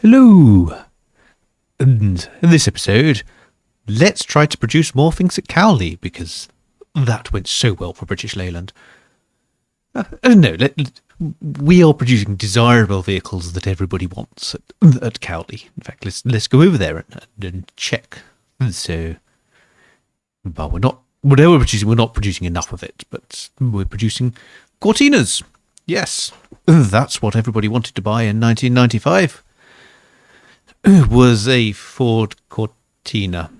Hello! And in this episode, let's try to produce more things at Cowley, because that went so well for British Leyland. No, we are producing desirable vehicles that everybody wants at Cowley. In fact, let's go over there and check. So, well, whatever we're not producing enough of it, but we're producing Cortinas. Yes, that's what everybody wanted to buy in 1995. Was a Ford Cortina.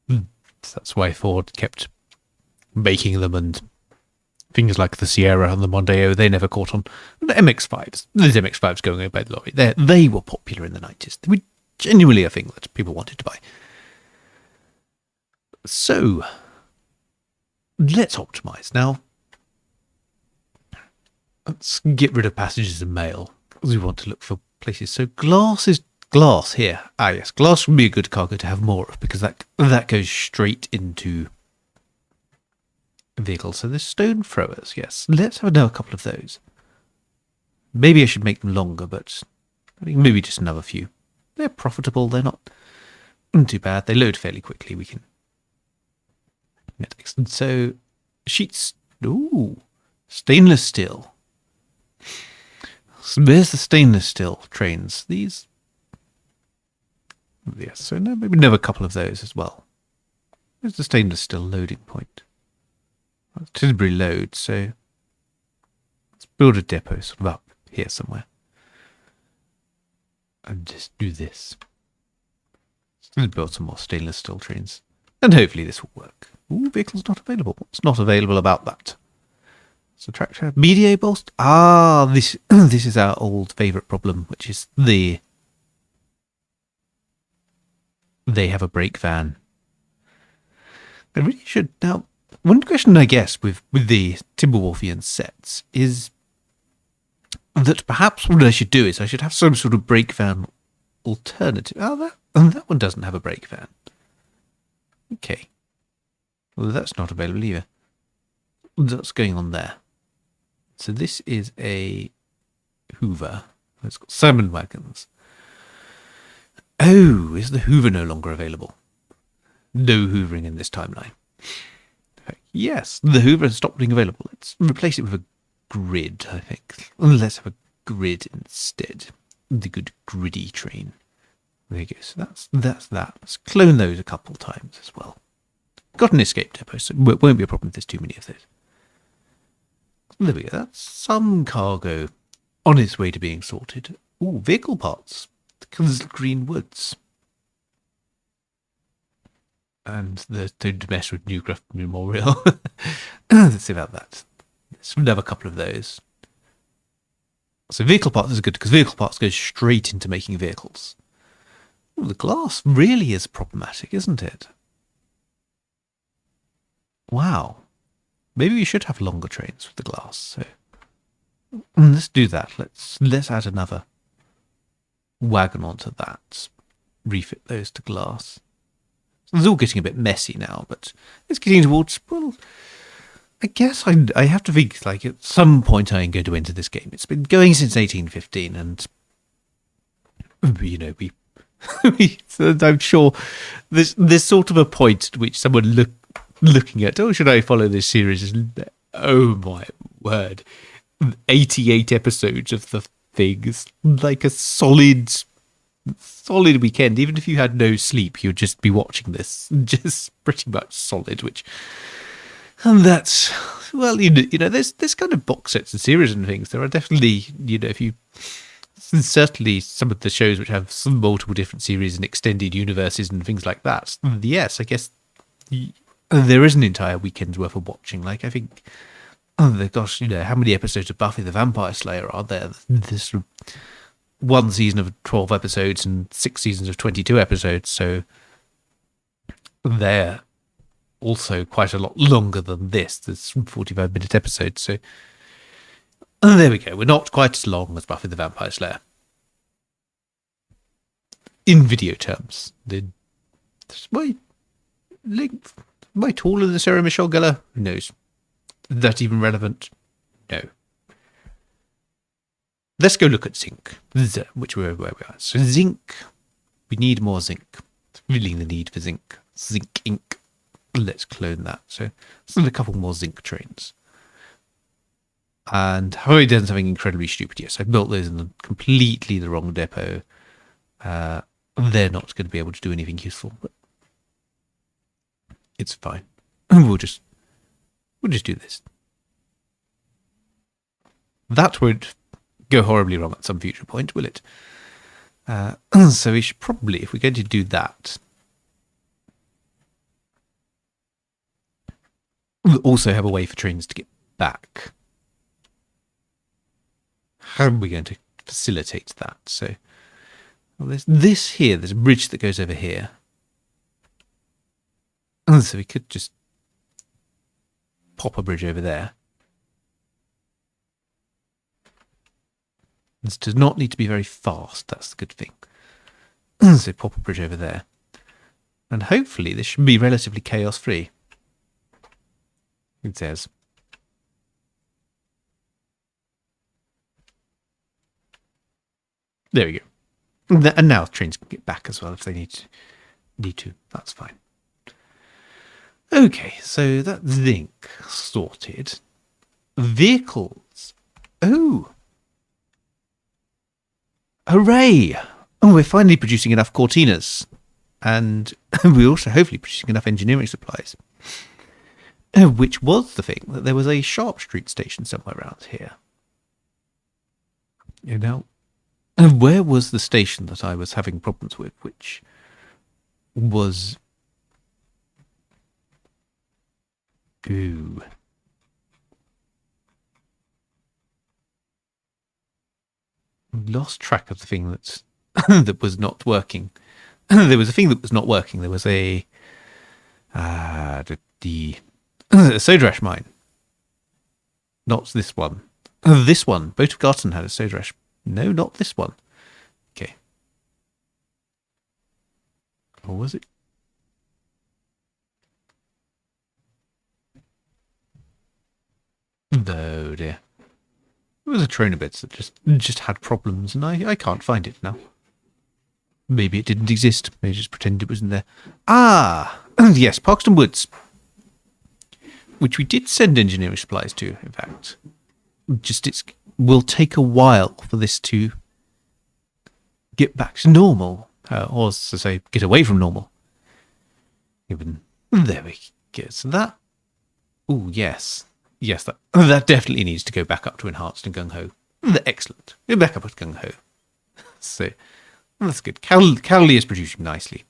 That's why Ford kept making them, and things like the Sierra and the Mondeo, they never caught on. The MX-5s, those MX-5s going over by the lorry, they were popular in the 90s. They were genuinely a thing that people wanted to buy. So, let's optimize. Now, let's get rid of passages and mail, because we want to look for places. So glass here. Yes, glass would be a good cargo to have more of, because that goes straight into vehicles. So there's stone throwers, yes. Let's have a couple of those. Maybe I should make them longer, but maybe just another few. They're profitable, they're not too bad. They load fairly quickly. We can get excellent. So sheets. Ooh, stainless steel. So there's the stainless steel trains. These. Yes, so maybe another couple of those as well. There's the stainless steel loading point. Tilbury load, so let's build a depot sort of up here somewhere. And just do this. Let's build some more stainless steel trains. And hopefully this will work. Ooh, vehicles not available. What's not available about that? So tractor, media bolster. This is our old favourite problem, which is they have a brake van. They really should. Now, one question, I guess, with the Timberwolfian sets is that perhaps what I should do is I should have some sort of brake van alternative. That one doesn't have a brake van. Okay. Well, that's not available either. What's going on there? So this is a Hoover. It's got salmon wagons. Oh, is the Hoover no longer available? No hoovering in this timeline. Yes, the Hoover has stopped being available. Let's replace it with a grid, I think. Let's have a grid instead. The good griddy train. There you go. So that's that. Let's clone those a couple times as well. Got an escape depot, so it won't be a problem if there's too many of those. There we go. That's some cargo on its way to being sorted. Ooh, vehicle parts. The green woods. And don't mess with Newcraft Memorial. Let's see about that. Let's have a couple of those. So vehicle parts is good, because vehicle parts go straight into making vehicles. Ooh, the glass really is problematic, isn't it? Wow. Maybe we should have longer trains with the glass. So let's do that. Let's add another wagon onto that. Refit those to glass. So it's all getting a bit messy now, but it's getting towards, well, I guess I have to think, like, at some point I can go to enter this game. It's been going since 1815, and so I'm sure there's sort of a point at which someone looking at, should I follow this series? Oh my word, 88 episodes of the things, like a solid weekend. Even if you had no sleep, you'd just be watching this, just pretty much solid. And that's, well, there's kind of box sets and series and things. There are definitely, certainly some of the shows which have some multiple different series and extended universes and things like that. Yes, I guess there is an entire weekend's worth of watching. Like, I think, how many episodes of Buffy the Vampire Slayer are there? There's one season of 12 episodes and 6 seasons of 22 episodes, so they're also quite a lot longer than this. There's 45-minute episodes, so there we go. We're not quite as long as Buffy the Vampire Slayer. In video terms. Am I taller than Sarah Michelle Gellar? Who knows? Is that even relevant? No. let's go look at zinc, which where we are. So zinc, we need more zinc. Feeling the need for zinc. Zinc ink. Let's clone that. So let's do a couple more zinc trains. And have I done something incredibly stupid? Yes, I built those in completely the wrong depot. They're not going to be able to do anything useful, but it's fine. We'll just do this. That won't go horribly wrong at some future point, will it? So we should probably, if we're going to do that, we'll also have a way for trains to get back. How are we going to facilitate that? So well, there's this here. There's a bridge that goes over here. So we could just pop a bridge over there. This does not need to be very fast. That's the good thing. So pop a bridge over there. And hopefully this should be relatively chaos-free. It says. There we go. And now trains can get back as well if they need to. That's fine. Okay, so that's zinc sorted. Vehicles. Oh. Hooray! Oh, we're finally producing enough Cortinas. And we're also hopefully producing enough engineering supplies. Which was the thing, that there was a Sharp Street station somewhere around here. You know, where was the station that I was having problems with, which was... Ooh. Lost track of the thing that's that was not working. There was a thing that was not working. There was a soda ash mine. Not this one. This one. Boat of Garton had a soda ash. No, not this one. Okay. Or was it? Oh dear. It was a Tronobits that just had problems, and I can't find it now. Maybe it didn't exist. Maybe just pretend it wasn't there. Ah! Yes, Parkston Woods. Which we did send engineering supplies to, in fact. Just it will take a while for this to get back to normal. Or, to say, get away from normal. Even there we go. So that... Oh, yes. Yes, that definitely needs to go back up to Enhanced and Gung Ho. Excellent. Go back up at Gung Ho. So, that's good. Cowley is producing nicely.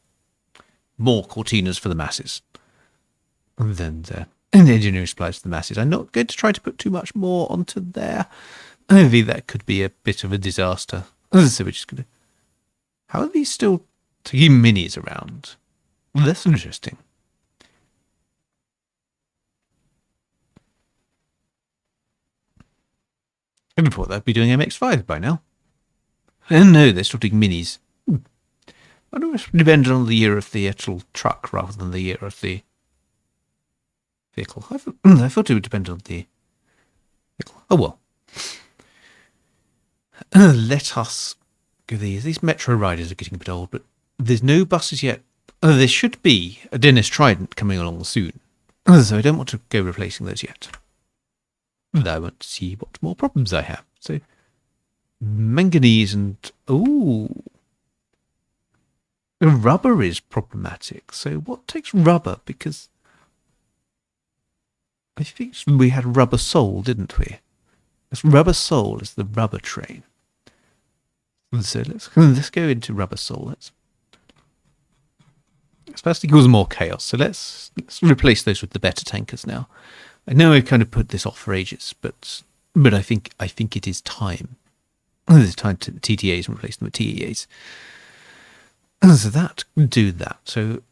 More Cortinas for the masses. And then and engineering supplies for the masses. I'm not going to try to put too much more onto there. Maybe that could be a bit of a disaster. So we're just going to... How are these still taking minis around? Well, that's interesting. I would have thought they'd be doing MX-5 by now. And no, they're still doing minis. I wonder if it depended on the year of the actual truck rather than the year of the vehicle. I thought it would depend on the vehicle. Oh well. Let us go these Metro Riders are getting a bit old, but there's no buses yet. There should be a Dennis Trident coming along soon. So I don't want to go replacing those yet. I want to see what more problems I have. So, manganese and... Ooh. Rubber is problematic. So, what takes rubber? Because I think we had Rubber Soul, didn't we? This Rubber Soul is the rubber train. So, let's go into Rubber Soul. Let's first cause more chaos. So, let's replace those with the better tankers now. I know I've kind of put this off for ages, but I think it is time. It's time to TTAs and replace them with TEAs. So do that. So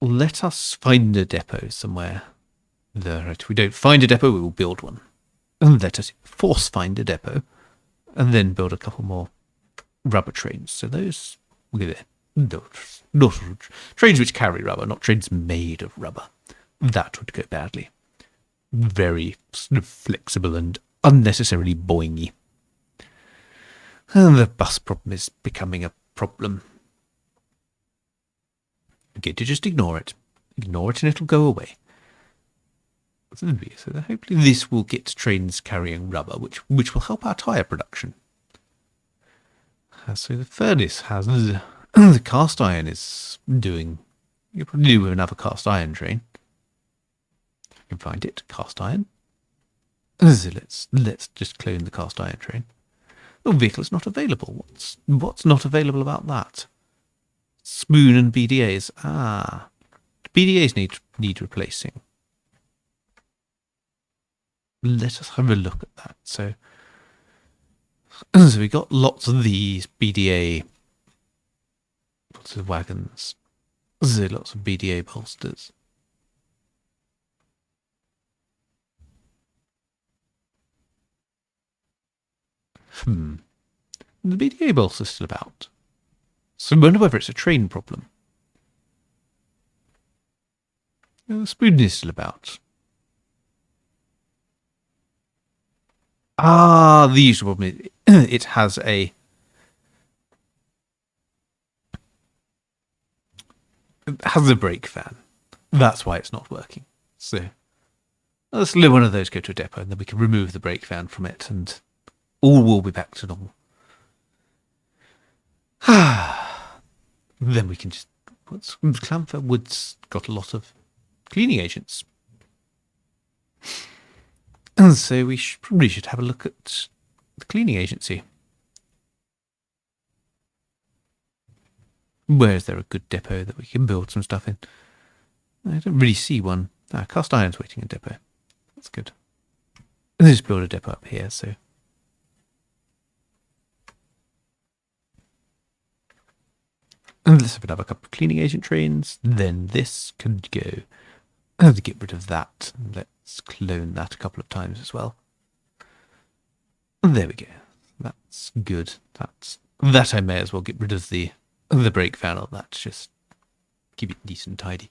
let us find a depot somewhere. If we don't find a depot, we will build one. And let us force find a depot, and then build a couple more rubber trains. So those will go there. Not trains which carry rubber, not trains made of rubber. That would go badly. Very flexible and unnecessarily boingy. And the bus problem is becoming a problem. Okay, to just ignore it. Ignore it and it'll go away. So hopefully this will get trains carrying rubber, which will help our tyre production. So the furnace has... the cast iron is doing... You probably do with another cast iron train. If I can find it. Cast iron. So let's just clone the cast iron train. Oh, vehicle is not available. What's not available about that? Spoon and BDAs. Ah. BDAs need replacing. Let us have a look at that. So we got lots of these BDA, lots of wagons, so lots of BDA bolsters. The BDA bolster's still about. So I wonder whether it's a train problem. The spoon is still about. Ah, the usual problem is it has a brake fan. That's why it's not working. So let's let one of those go to a depot, and then we can remove the brake fan from it, and all will be back to normal. Then we can just... Clamfer Wood's got a lot of cleaning agents. And so we probably should have a look at the cleaning agency. Where is there a good depot that we can build some stuff in? I don't really see one. Cast iron's waiting in depot. That's good. Let's just build a depot up here, so... And let's have another couple of cleaning agent trains. Then this can go. I have to get rid of that. Let's clone that a couple of times as well. And there we go. That's good. That I may as well get rid of the brake fan on that. Just keep it decent and tidy.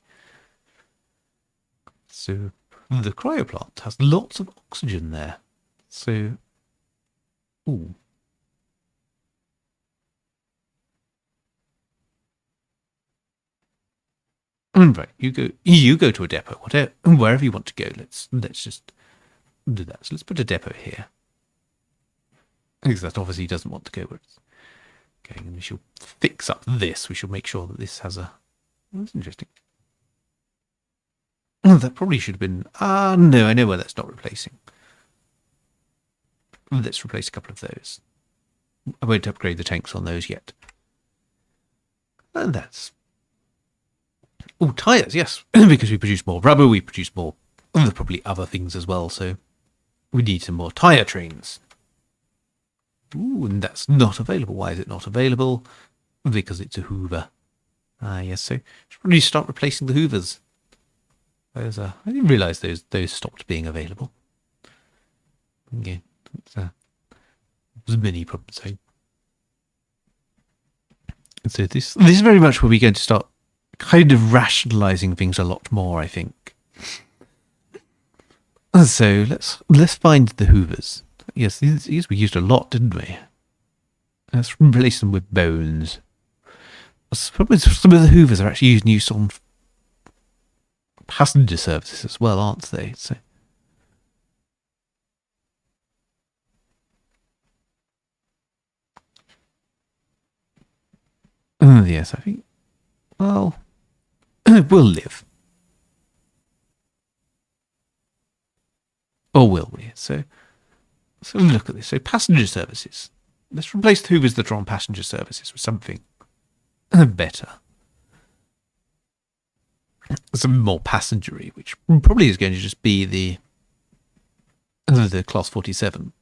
So the cryo plant has lots of oxygen there. So, ooh. Right, you go to a depot, wherever you want to go. Let's just do that. So let's put a depot here. Because that obviously doesn't want to go where it's going. And we shall fix up this. We shall make sure that this has a... Oh, that's interesting. Oh, that probably should have been... no, I know where that's not replacing. Let's replace a couple of those. I won't upgrade the tanks on those yet. And that's... Oh, tyres, yes. Because we produce more rubber, we produce more... There's probably other things as well, so... We need some more tyre trains. Ooh, and that's not available. Why is it not available? Because it's a Hoover. Ah, yes, so... Should probably start replacing the Hoovers. Those I didn't realise those stopped being available. Yeah, there's many problems. So this is very much where we're going to start kind of rationalising things a lot more, I think. So let's find the Hoovers. Yes, these we used a lot, didn't we? Let's replace them with bones. Some of the Hoovers are actually used on passenger services as well, aren't they? So. Yes, I think. Well, we'll live. Or will we? So look at this. So passenger services. Let's replace the Hoovers that are on passenger services with something better. Some more passengery, which probably is going to just be the Class 47.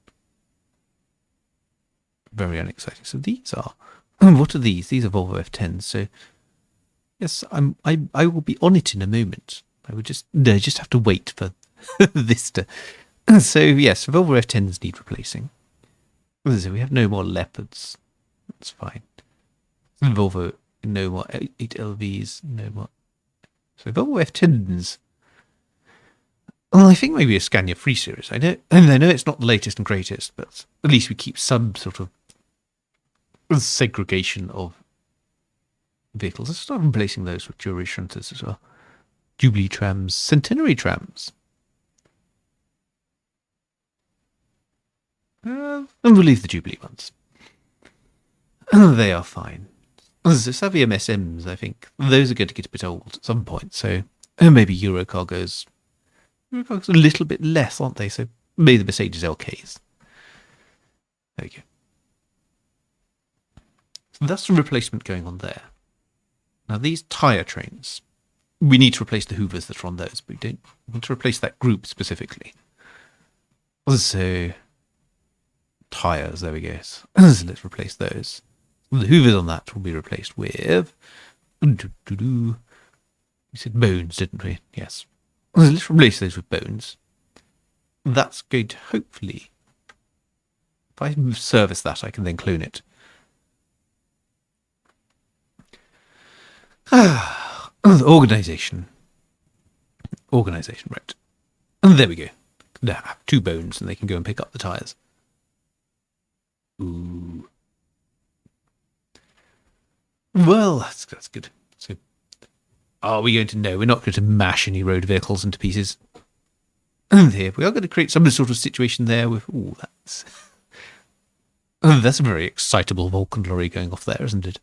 Very unexciting. So these are... What are these? These are Volvo F10s. So yes, I will be on it in a moment. I would just have to wait for this to... So yes, Volvo F10s need replacing. So we have no more Leopards. That's fine. Volvo, no more 8LVs, no more. So Volvo F10s, Well, I think maybe a Scania Free series. I know it's not the latest and greatest, but at least we keep some sort of segregation of vehicles. Let's start replacing those with jewelry shunters as well. Jubilee trams, centenary trams. And we'll leave the Jubilee ones. They are fine. The Savvy MSMs, I think, those are going to get a bit old at some point, so maybe Eurocargo's a little bit less, aren't they? So maybe the Mercedes LKs. There you go. So that's some replacement going on there. Now these tyre trains, we need to replace the Hoovers that are on those, but we don't want to replace that group specifically. So tyres, there we go. So let's replace those. The Hoovers on that will be replaced with... We said bones, didn't we? Yes. Let's replace those with bones. That's going to hopefully... If I service that, I can then clone it. Organisation. Organisation, right. And there we go. Now I have 2 bones and they can go and pick up the tyres. Ooh. Well, that's good. So, are we going to... No, we're not going to mash any road vehicles into pieces. And here, we are going to create some sort of situation there with... Ooh, that's a very excitable Vulcan lorry going off there, isn't it?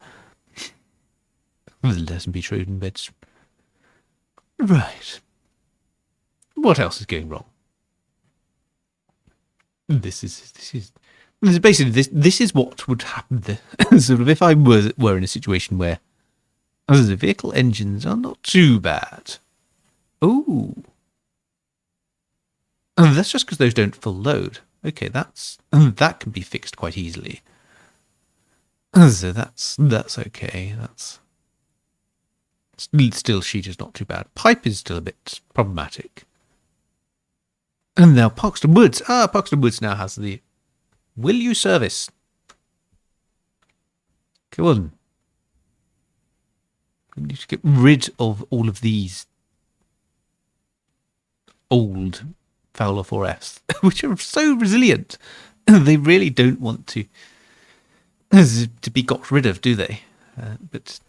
Let them be Trojan beds. Right. What else is going wrong? This is basically this is what would happen. Sort of if I were in a situation where the vehicle engines are not too bad. Oh, and that's just because those don't full load. Okay, that can be fixed quite easily. So that's okay. That's still sheet is not too bad. Pipe is still a bit problematic. And now Parkston Woods. Parkston Woods now has the will you service? Come on. We need to get rid of all of these old Fowler 4Fs, which are so resilient. They really don't want to be got rid of, do they? But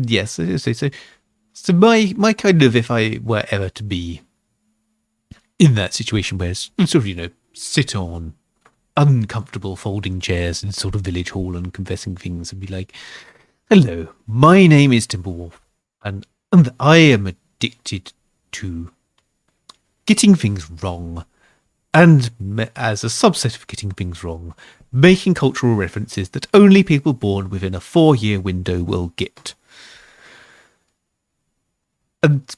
yes, so my kind of, if I were ever to be in that situation where sort of, sit on uncomfortable folding chairs in sort of village hall and confessing things and be like, hello, my name is Timberwolf and I am addicted to getting things wrong and as a subset of getting things wrong, making cultural references that only people born within a 4-year window will get. And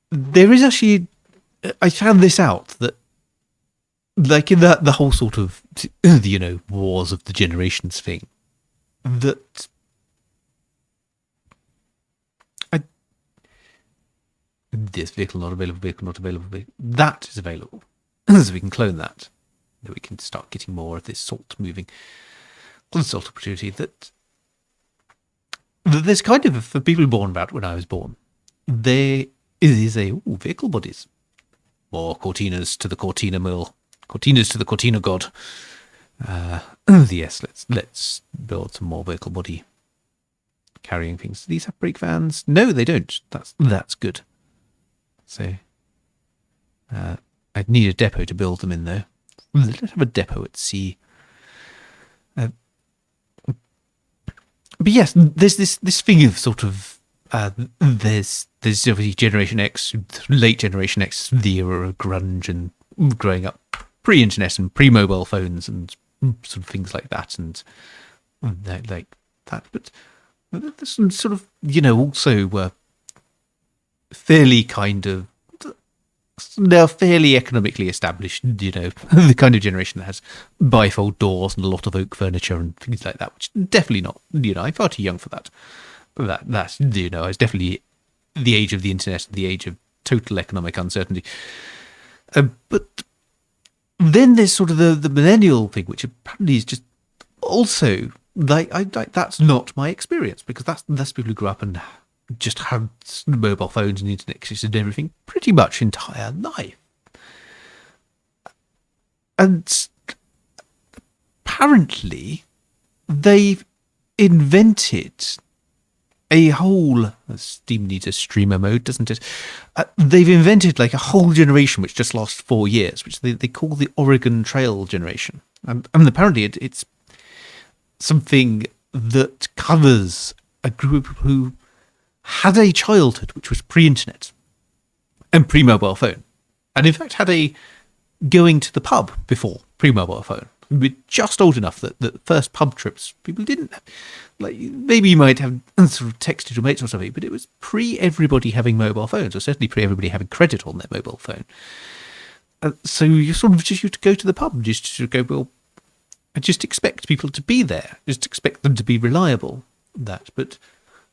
there is actually... I found this out, that like in the whole sort of, wars of the generations thing, that this vehicle not available, that is available. So we can clone that. We can start getting more of this salt moving. Salt opportunity that there's kind of, for people born about when I was born, there is a vehicle bodies. More Cortinas to the Cortina mill. Cortinas to the Cortina god. Yes, let's build some more vehicle body carrying things. Do these have brake vans? No, they don't. That's good. So, I'd need a depot to build them in, though. Let's have a depot at sea. But yes, there's this thing of sort of there's obviously Generation X, late Generation X, the era of grunge and growing up pre-internet and pre-mobile phones and sort of things like that, and like that. But there's some sort of also fairly kind of. They're fairly economically established, the kind of generation that has bifold doors and a lot of oak furniture and things like that, which definitely not, I'm far too young for that. But that's, it's definitely the age of the internet, the age of total economic uncertainty. But then there's sort of the millennial thing, which apparently is just also, that's not my experience, because that's people who grew up and just had mobile phones and internet access and everything pretty much entire life. And apparently they've invented a whole... Steam needs a streamer mode, doesn't it? They've invented like a whole generation which just lasts 4 years, which they call the Oregon Trail generation. And apparently it's something that covers a group of people who had a childhood which was pre-internet and pre-mobile phone. And in fact had a going to the pub before pre-mobile phone. We're just old enough that the first pub trips, people didn't have, like, maybe you might have sort of texted your mates or something, but it was pre-everybody having mobile phones, or certainly pre-everybody having credit on their mobile phone. So you sort of just used to go to the pub and just to go, well, I just expect people to be there, just expect them to be reliable. But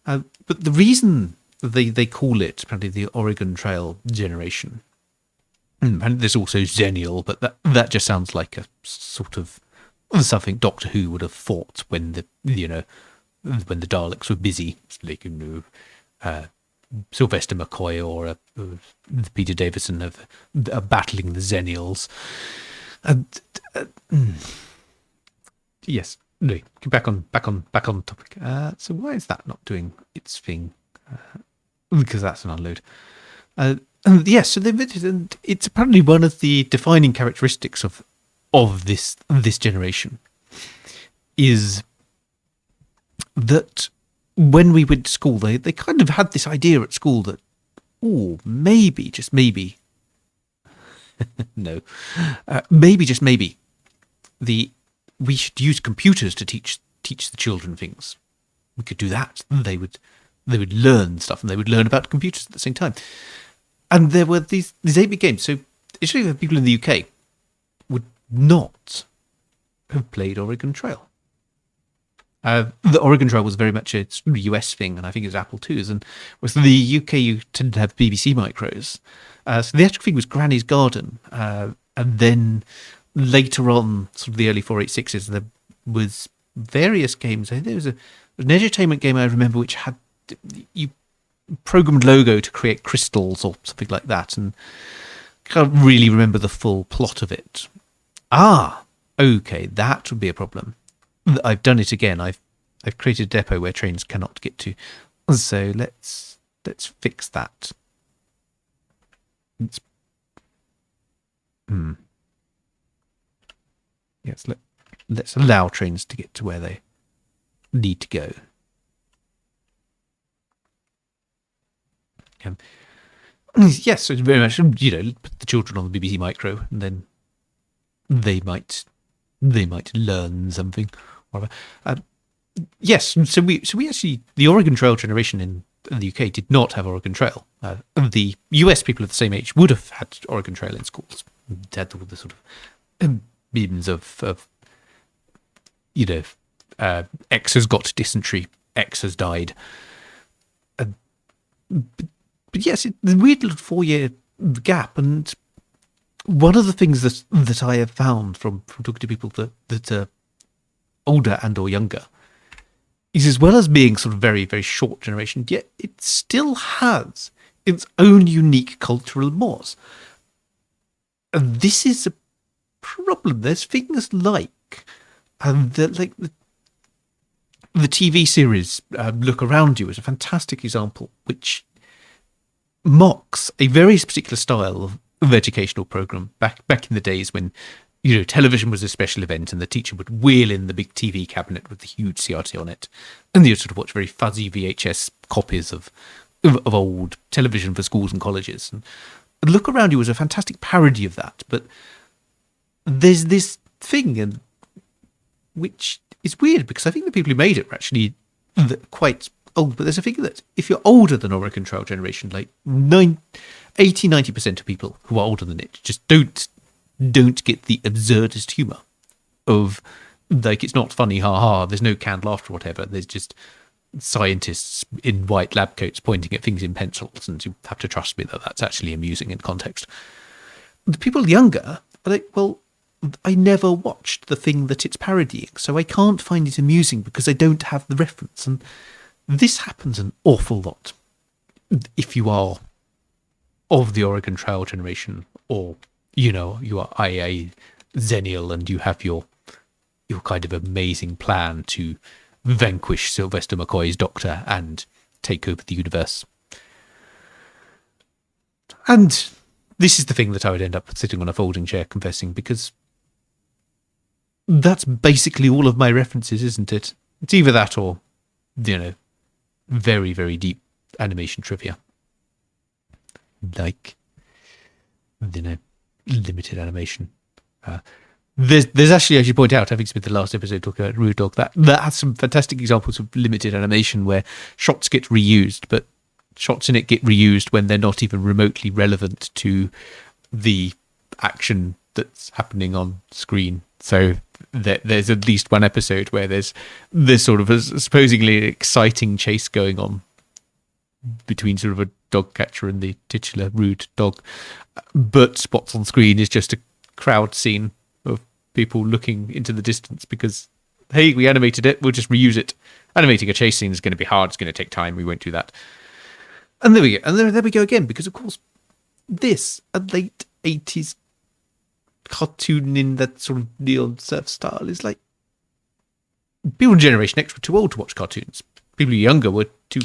the reason they call it apparently the Oregon Trail generation, and there's also Zennial, but that just sounds like a sort of something Doctor Who would have thought when the Daleks were busy, like Sylvester McCoy or Peter Davison of battling the Zennials. Yes, no, back on topic. So why is that not doing its thing? Because that's an unload. And yes, so they invented, and it's apparently one of the defining characteristics of this generation is that when we went to school, they kind of had this idea at school that, maybe, just maybe, no, maybe, just maybe, we should use computers to teach the children things. We could do that. They would learn stuff, and they would learn about computers at the same time. And there were these 8-bit games. So actually, people in the UK would not have played Oregon Trail. The Oregon Trail was very much a US thing, and I think it was Apple IIs. And with the UK, you tended to have BBC micros. So the actual thing was Granny's Garden. And then later on, sort of the early 486s, there was various games. I think there was an entertainment game I remember which had... you programmed logo to create crystals or something like that, and can't really remember the full plot of it. Okay, that would be a problem. I've done it again. I've created a depot where trains cannot get to. So let's fix that. Yes, let's allow trains to get to where they need to go. Yes, so it's very much, put the children on the BBC Micro, and then they might learn something. Yes, so we actually, the Oregon Trail generation in the UK did not have Oregon Trail. The US people of the same age would have had Oregon Trail in schools. They had all the sort of memes of X has got dysentery, X has died. But yes, the weird little 4-year gap, and one of the things that I have found from talking to people that are older and or younger is, as well as being sort of very, very short generation, yet it still has its own unique cultural mores. And this is a problem. There's things like the TV series Look Around You is a fantastic example, which mocks a very particular style of educational program back in the days when television was a special event, and the teacher would wheel in the big TV cabinet with the huge CRT on it, and you'd sort of watch very fuzzy VHS copies of old television for schools and colleges. And Look Around You was a fantastic parody of that, but there's this thing which is weird, because I think the people who made it were actually quite old, but there's a figure that if you're older than Oregon Trail generation, like 80-90% of people who are older than it just don't get the absurdist humour of, like, it's not funny, there's no canned laughter or whatever, there's just scientists in white lab coats pointing at things in pencils, and you have to trust me that that's actually amusing in context. The people younger are like, well, I never watched the thing that it's parodying, so I can't find it amusing because I don't have the reference. And this happens an awful lot if you are of the Oregon Trail generation, or you are IA Zenial and you have your kind of amazing plan to vanquish Sylvester McCoy's Doctor and take over the universe. And this is the thing that I would end up sitting on a folding chair confessing, because that's basically all of my references, isn't it? It's either that or, very, very deep animation trivia. Like, limited animation. There's actually, as you point out, having spent the last episode talking about Rude Dog, that has some fantastic examples of limited animation where shots get reused, but shots in it get reused when they're not even remotely relevant to the action that's happening on screen. So there's at least one episode where there's sort of a supposedly exciting chase going on between sort of a dog catcher and the titular Rude Dog, but what's on screen is just a crowd scene of people looking into the distance because, hey, we animated it, we'll just reuse it. Animating a chase scene is going to be hard, it's going to take time, we won't do that. And there we go. And there we go again, because, of course, this, a late 80s cartoon in that sort of neon surf style, is like... People in Generation X were too old to watch cartoons. People younger were too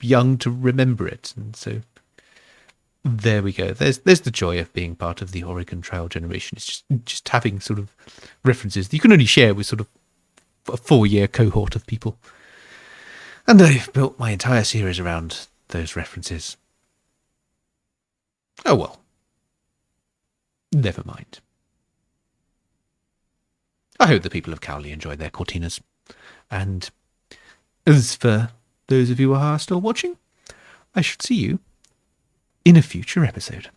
young to remember it. And so there we go. There's the joy of being part of the Oregon Trail generation. It's just having sort of references that you can only share with sort of a 4-year cohort of people. And I've built my entire series around those references. Oh well. Never mind. I hope the people of Cowley enjoy their cortinas. And as for those of you who are still watching, I shall see you in a future episode.